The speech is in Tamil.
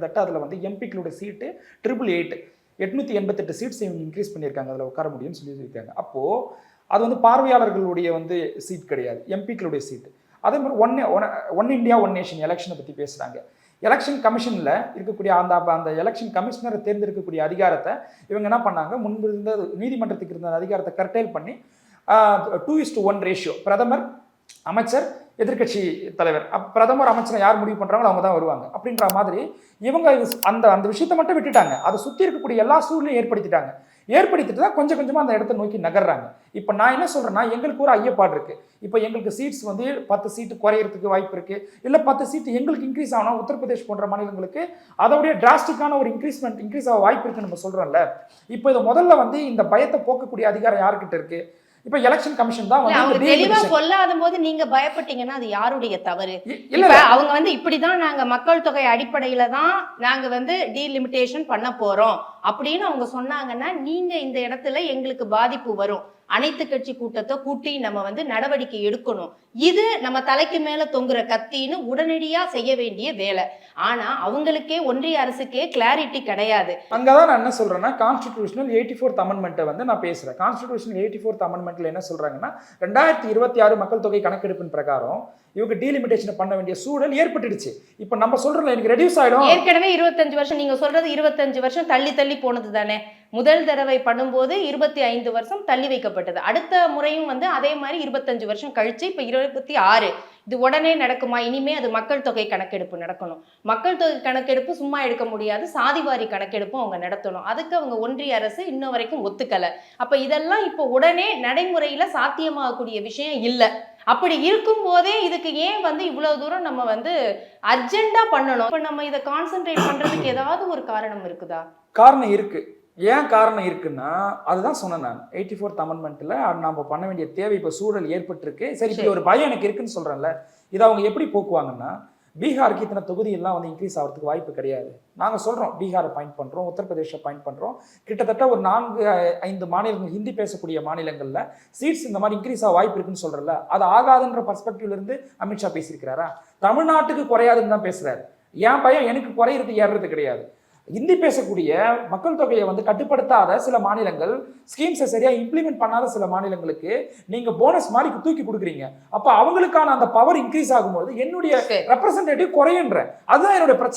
கிட்டத்தட்ட அதில் வந்து எம்பிக்களுடைய சீட்டு 888 888 சீட்ஸ் இவங்க இன்க்ரீஸ் பண்ணியிருக்காங்க, அதில் உட்கார முடியும்னு சொல்லியிருக்காங்க. அப்போது அது வந்து பார்வையாளர்களுடைய வந்து சீட் கிடையாது, எம்பிக்களுடைய சீட்டு. அதே மாதிரி ஒன் இந்தியா ஒன் நேஷன் எலெக்ஷனை பற்றி பேசுகிறாங்க. எலெக்ஷன் கமிஷனில் இருக்கக்கூடிய அந்த எலெக்ஷன் கமிஷனரை தேர்ந்தெடுக்கக்கூடிய அதிகாரத்தை இவங்க என்ன பண்ணாங்க, முன்பு இருந்த நீதிமன்றத்துக்கு இருந்த அதிகாரத்தை கர்டைல் பண்ணி 2:1 ரேஷியோ, பிரதமர் அமைச்சர் எதிர்கட்சி தலைவர், பிரதமர் அமைச்சர் யார் முடிவு பண்றாங்களோ அவங்க தான் வருவாங்க அப்படின்ற மாதிரி இவங்க அந்த விஷயத்தை மட்டும் விட்டுட்டாங்க. அதை சுற்றி இருக்கக்கூடிய எல்லா சூழ்நிலையும் ஏற்படுத்திட்டு தான் கொஞ்சம் கொஞ்சமாக அந்த இடத்தை நோக்கி நகர்றாங்க. இப்போ நான் என்ன சொல்றேன்னா, எங்களுக்கு ஒரு ஐயப்பாடு இருக்கு. இப்போ எங்களுக்கு சீட்ஸ் வந்து 10 சீட்டு குறையறதுக்கு வாய்ப்பு இருக்கு, இல்லை 10 சீட்டு எங்களுக்கு இன்க்ரீஸ் ஆகணும், உத்தரப்பிரதேஷ் போன்ற மாநிலங்களுக்கு அதோடைய டிராஸ்டிக்கான ஒரு இன்க்ரீஸ் ஆக வாய்ப்பு இருக்குன்னு நம்ம சொல்றோம்ல. இப்போ இது முதல்ல வந்து இந்த பயத்தை போக்கக்கூடிய அதிகாரம் யாருக்கிட்ட இருக்கு? இப்ப எலெக்ஷன் கமிஷன் தான் வந்து தெளிவா சொல்லாத போது நீங்க பயப்பட்டீங்கன்னா அது யாருடைய தவறு? இல்ல அவங்க வந்து இப்படிதான் நாங்க மக்கள் தொகை அடிப்படையில தான் நாங்க வந்து டீலிமிட்டேஷன் பண்ண போறோம் அப்படின்னு அவங்க சொன்னாங்கன்னா, நீங்க இந்த இடத்துல எங்களுக்கு பாதிப்பு வரும், அனைத்து கட்சி கூட்டத்தை கூட்டி நம்ம வந்து நடவடிக்கை எடுக்கணும், இது நம்ம தலைக்கு மேல தொங்குற கத்தின்னு உடனடியா செய்ய வேண்டிய வேலை. ஆனா அவங்களுக்கே ஒன்றிய அரசுக்கே கிளாரிட்டி கிடையாது. அங்கதான் நான் என்ன சொல்றேன்னா, கான்ஸ்டிடியூஷனல் 84th அமெண்ட்மெண்ட்டை வந்து நான் பேசுறேன். கான்ஸ்டிடியூஷனல் 84th அமெண்ட்மெண்ட்ல என்ன சொல்றாங்கன்னா, 2026 மக்கள் தொகை கணக்கெடுப்பின் பிரகாரம் இவங்க டீலிமிட்டேஷன் பண்ண வேண்டிய சூழல் ஏற்பட்டுடுச்சு. இப்ப நம்ம சொல்றோம்ல, எனக்கு ரெடியூஸ் ஆயிடும். ஏற்கனவே 25 வருஷம் நீங்க சொல்றது 25 வருஷம் தள்ளி போனது தானே. முதல் தடவை பண்ணும்போது 25 வருஷம் தள்ளி வைக்கப்பட்டது. அடுத்த முறையும் வந்து அதே மாதிரி 25 வருஷம் கழிச்சு இப்ப 26. இது உடனே நடக்குமா? இனிமே அது மக்கள் தொகை கணக்கெடுப்பு நடக்கணும். மக்கள் தொகை கணக்கெடுப்பு சும்மா எடுக்க முடியாது, சாதிவாரி கணக்கெடுப்பும் அவங்க நடத்தணும். அதுக்கு அவங்க ஒன்றிய அரசு இன்ன வரைக்கும் ஒத்துக்கல. அப்ப இதெல்லாம் இப்போ உடனே நடைமுறையில சாத்தியமாகக்கூடிய விஷயம் இல்லை. அப்படி இருக்கும் போதே இதுக்கு ஏன் வந்து இவ்வளவு தூரம் நம்ம வந்து அர்ஜென்டா பண்ணணும்? இப்ப நம்ம இதை கான்சென்ட்ரேட் பண்றதுக்கு ஏதாவது ஒரு காரணம் இருக்குதா? காரணம் இருக்கு. ஏன் காரணம் இருக்குன்னா, அதுதான் சொன்னேன் நான், 84th அமெண்ட்மெண்ட்ல நம்ம பண்ண வேண்டிய தேவை இப்ப சூழல் ஏற்பட்டிருக்கு. சரி, இப்படி ஒரு பயம் எனக்கு இருக்குன்னு சொல்றேன்ல, இதை அவங்க எப்படி போக்குவாங்கன்னா, பீகாருக்கு இத்தனை தொகுதி எல்லாம் வந்து இன்க்ரீஸ் ஆகிறதுக்கு வாய்ப்பு கிடையாது. நாங்க சொல்றோம், பீகாரை பாயிண்ட் பண்றோம், உத்தரப்பிரதேச பாயிண்ட் பண்றோம், கிட்டத்தட்ட ஒரு 4-5 மாநிலங்கள், ஹிந்தி பேசக்கூடிய மாநிலங்கள்ல சீட்ஸ் இந்த மாதிரி இன்க்ரீஸ் ஆக வாய்ப்பு இருக்குன்னு சொல்றல, அது ஆகாதுன்ற பர்ஸ்பெக்டிவ்ல இருந்து அமித்ஷா பேசியிருக்கிறாரா? தமிழ்நாட்டுக்கு குறையாதுன்னு தான் பேசுறாரு. என் பயம் எனக்கு குறையிறது ஏறுறது கிடையாது. ஹிந்தி பேசக்கூடிய மக்கள் தொகையை வந்து கட்டுப்படுத்தாத சில மாநிலங்கள், ஸ்கீம்ஸை சரியா இம்ப்ளிமெண்ட் பண்ணாத சில மாநிலங்களுக்கு நீங்க போனஸ் மாதிரி தூக்கி கொடுக்குறீங்க. அப்ப அவங்களுக்கான அந்த பவர் இன்க்ரீஸ் ஆகும்போது என்னுடைய ரெப்ரசன்டேட்டிவ் குறையுன்ற, அதுதான் என்னுடைய பிரச்சனை.